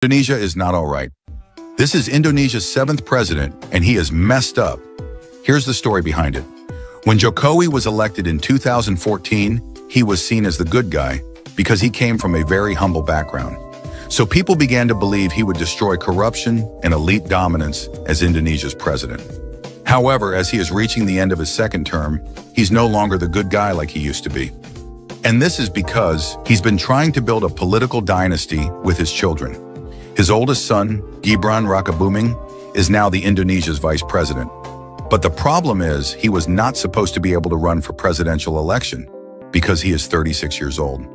Indonesia is not all right. This is Indonesia's 7th president, and he is messed up. Here's the story behind it. When Jokowi was elected in 2014, he was seen as the good guy because he came from a very humble background. So people began to believe he would destroy corruption and elite dominance as Indonesia's president. However, as he is reaching the end of his 2nd term, he's no longer the good guy like he used to be. And this is because he's been trying to build a political dynasty with his children. His oldest son, Gibran Rakabuming, is now the Indonesia's vice president. But the problem is he was not supposed to be able to run for presidential election because he is 36 years old.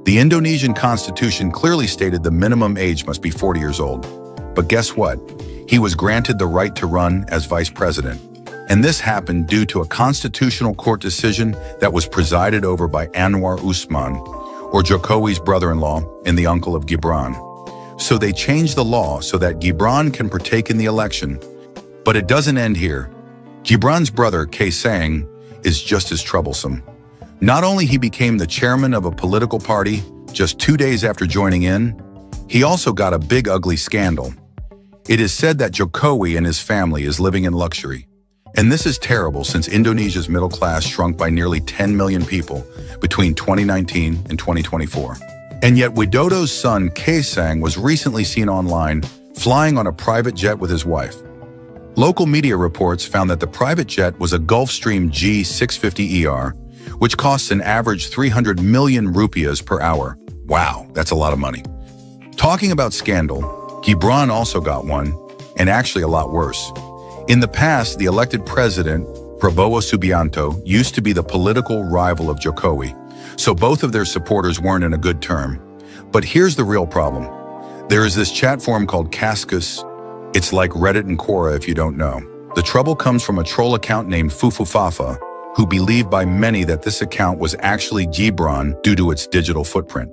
The Indonesian constitution clearly stated the minimum age must be 40 years old. But guess what? He was granted the right to run as vice president. And this happened due to a constitutional court decision that was presided over by Anwar Usman, or Jokowi's brother-in-law and the uncle of Gibran. So they changed the law so that Gibran can partake in the election. But it doesn't end here. Gibran's brother, Kaesang, is just as troublesome. Not only he became the chairman of a political party just 2 days after joining in, he also got a big ugly scandal. It is said that Jokowi and his family is living in luxury. And this is terrible since Indonesia's middle class shrunk by nearly 10 million people between 2019 and 2024. And yet Widodo's son, Kaesang, was recently seen online flying on a private jet with his wife. Local media reports found that the private jet was a Gulfstream G650ER, which costs an average 300 million rupiahs per hour. Wow, that's a lot of money. Talking about scandal, Gibran also got one, and actually a lot worse. In the past, the elected president, Prabowo Subianto, used to be the political rival of Jokowi, so both of their supporters weren't in a good term. But here's the real problem. There is this chat forum called Kaskus. It's like Reddit and Quora if you don't know. The trouble comes from a troll account named Fufufafa, who believed by many that this account was actually Gibran due to its digital footprint.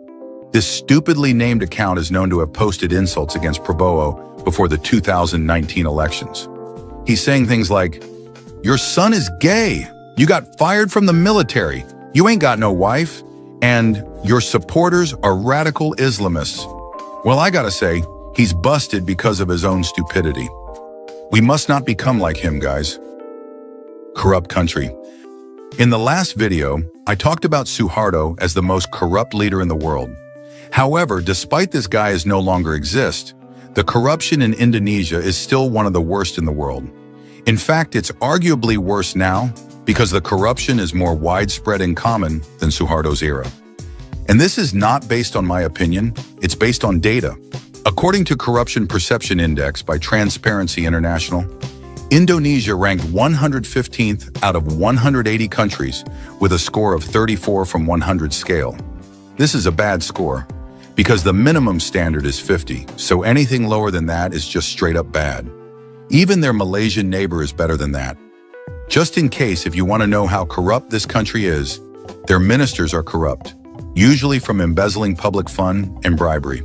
This stupidly named account is known to have posted insults against Prabowo before the 2019 elections. He's saying things like, "Your son is gay. You got fired from the military. You ain't got no wife. And your supporters are radical Islamists." Well, I gotta say, he's busted because of his own stupidity. We must not become like him, guys. Corrupt country. In the last video, I talked about Suharto as the most corrupt leader in the world. However, despite this guy is no longer exist, the corruption in Indonesia is still one of the worst in the world. In fact, it's arguably worse now because the corruption is more widespread and common than Suharto's era. And this is not based on my opinion, it's based on data. According to Corruption Perception Index by Transparency International, Indonesia ranked 115th out of 180 countries with a score of 34 from 100 scale. This is a bad score because the minimum standard is 50, so anything lower than that is just straight up bad. Even their Malaysian neighbor is better than that. Just in case if you want to know how corrupt this country is, their ministers are corrupt, usually from embezzling public fund and bribery.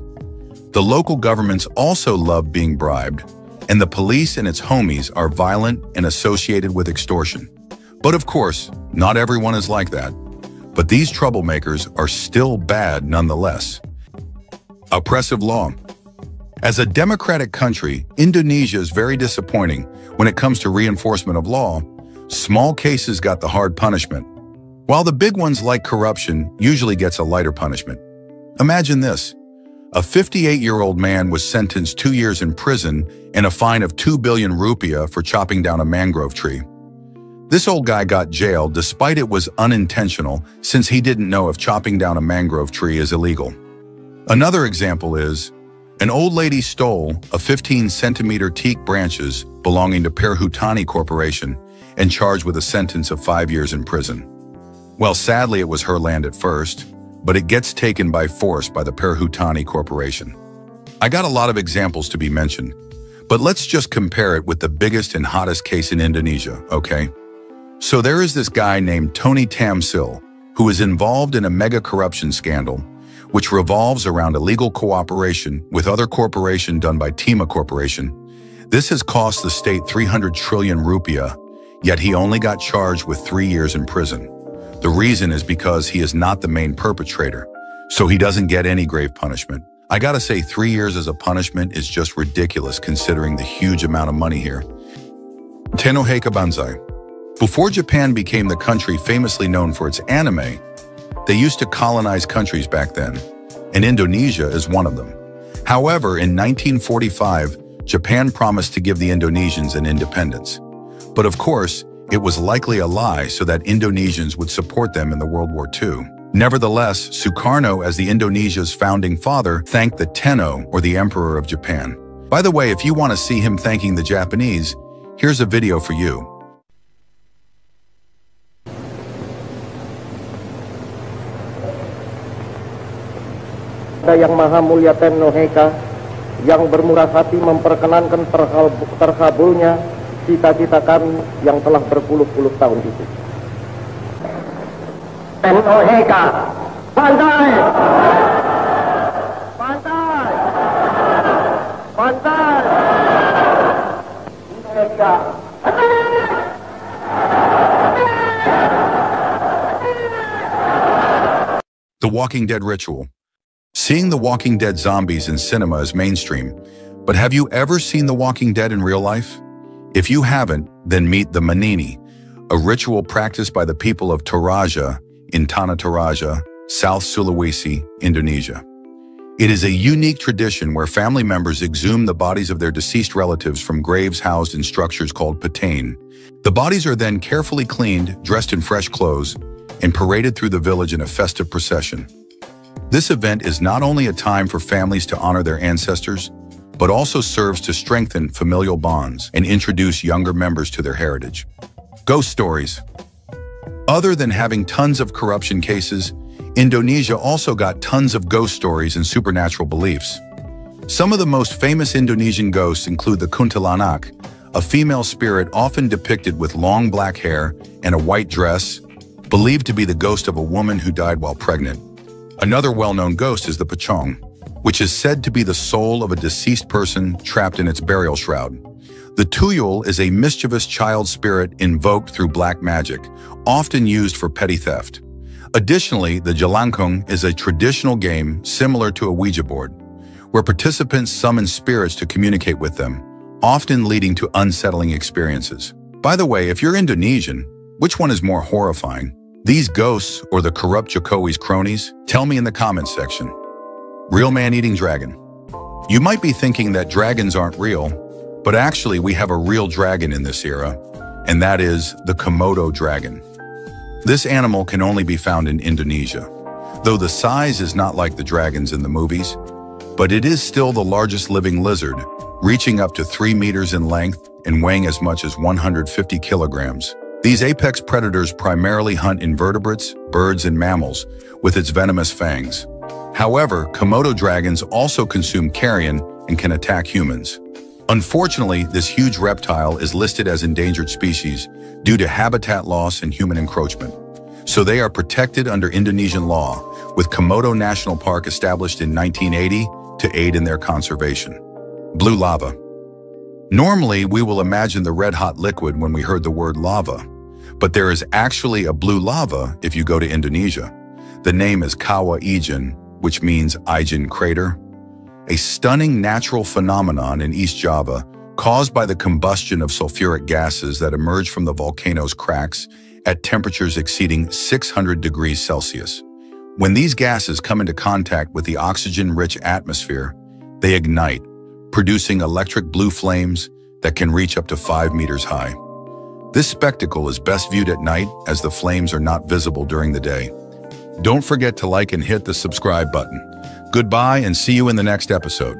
The local governments also love being bribed, and the police and its homies are violent and associated with extortion. But of course, not everyone is like that. But these troublemakers are still bad nonetheless. Oppressive law. As a democratic country, Indonesia is very disappointing when it comes to reinforcement of law. Small cases got the hard punishment, while the big ones like corruption usually gets a lighter punishment. Imagine this. A 58-year-old man was sentenced 2 years in prison and a fine of 2 billion rupiah for chopping down a mangrove tree. This old guy got jailed despite it was unintentional since he didn't know if chopping down a mangrove tree is illegal. Another example is, an old lady stole a 15-centimeter teak branches belonging to Perhutani Corporation and charged with a sentence of 5 years in prison. Well, sadly, it was her land at first, but it gets taken by force by the Perhutani Corporation. I got a lot of examples to be mentioned, but let's just compare it with the biggest and hottest case in Indonesia, okay? So there is this guy named Tony Tamsil, who is involved in a mega corruption scandal, which revolves around illegal cooperation with other corporation done by Timah Corporation. This has cost the state 300 trillion rupiah, yet he only got charged with 3 years in prison. The reason is because he is not the main perpetrator, so he doesn't get any grave punishment, I gotta say, 3 years as a punishment is just ridiculous considering the huge amount of money here. Tenoheika Banzai. Before Japan became the country famously known for its anime, they used to colonize countries back then, and Indonesia is one of them. However, in 1945, Japan promised to give the Indonesians an independence. But of course, it was likely a lie so that Indonesians would support them in the World War II. Nevertheless, Sukarno, as the Indonesia's founding father, thanked the Tenno, or the Emperor of Japan. By the way, if you want to see him thanking the Japanese, here's a video for you. Yang Maha Mulia Tenoheika, yang bermurah hati memperkenankan terkabulnya cita-cita kami yang telah berpuluh-puluh tahun itu. Tenoheika, bantai! Bantai! Bantai! Indonesia. The Walking Dead ritual. Seeing The Walking Dead zombies in cinema is mainstream, but have you ever seen The Walking Dead in real life? If you haven't, then meet the Manini, a ritual practiced by the people of Toraja in Tanah Toraja, South Sulawesi, Indonesia. It is a unique tradition where family members exhume the bodies of their deceased relatives from graves housed in structures called patane. The bodies are then carefully cleaned, dressed in fresh clothes, and paraded through the village in a festive procession. This event is not only a time for families to honor their ancestors, but also serves to strengthen familial bonds and introduce younger members to their heritage. Ghost stories. Other than having tons of corruption cases, Indonesia also got tons of ghost stories and supernatural beliefs. Some of the most famous Indonesian ghosts include the kuntilanak, a female spirit often depicted with long black hair and a white dress, believed to be the ghost of a woman who died while pregnant. Another well-known ghost is the pocong, which is said to be the soul of a deceased person trapped in its burial shroud. The tuyul is a mischievous child spirit invoked through black magic, often used for petty theft. Additionally, the jelangkung is a traditional game similar to a Ouija board, where participants summon spirits to communicate with them, often leading to unsettling experiences. By the way, if you're Indonesian, which one is more horrifying? These ghosts or the corrupt Jokowi's cronies? Tell me in the comments section. Real man-eating dragon. You might be thinking that dragons aren't real, but actually we have a real dragon in this era, and that is the Komodo dragon. This animal can only be found in Indonesia, though the size is not like the dragons in the movies, but it is still the largest living lizard, reaching up to 3 meters in length and weighing as much as 150 kilograms. These apex predators primarily hunt invertebrates, birds, and mammals with its venomous fangs. However, Komodo dragons also consume carrion and can attack humans. Unfortunately, this huge reptile is listed as endangered species due to habitat loss and human encroachment. So they are protected under Indonesian law, with Komodo National Park established in 1980 to aid in their conservation. Blue lava. Normally, we will imagine the red-hot liquid when we heard the word lava, but there is actually a blue lava if you go to Indonesia. The name is Kawah Ijen, which means Ijen crater, a stunning natural phenomenon in East Java caused by the combustion of sulfuric gases that emerge from the volcano's cracks at temperatures exceeding 600 degrees Celsius. When these gases come into contact with the oxygen-rich atmosphere, they ignite, producing electric blue flames that can reach up to 5 meters high. This spectacle is best viewed at night as the flames are not visible during the day. Don't forget to like and hit the subscribe button. Goodbye and see you in the next episode.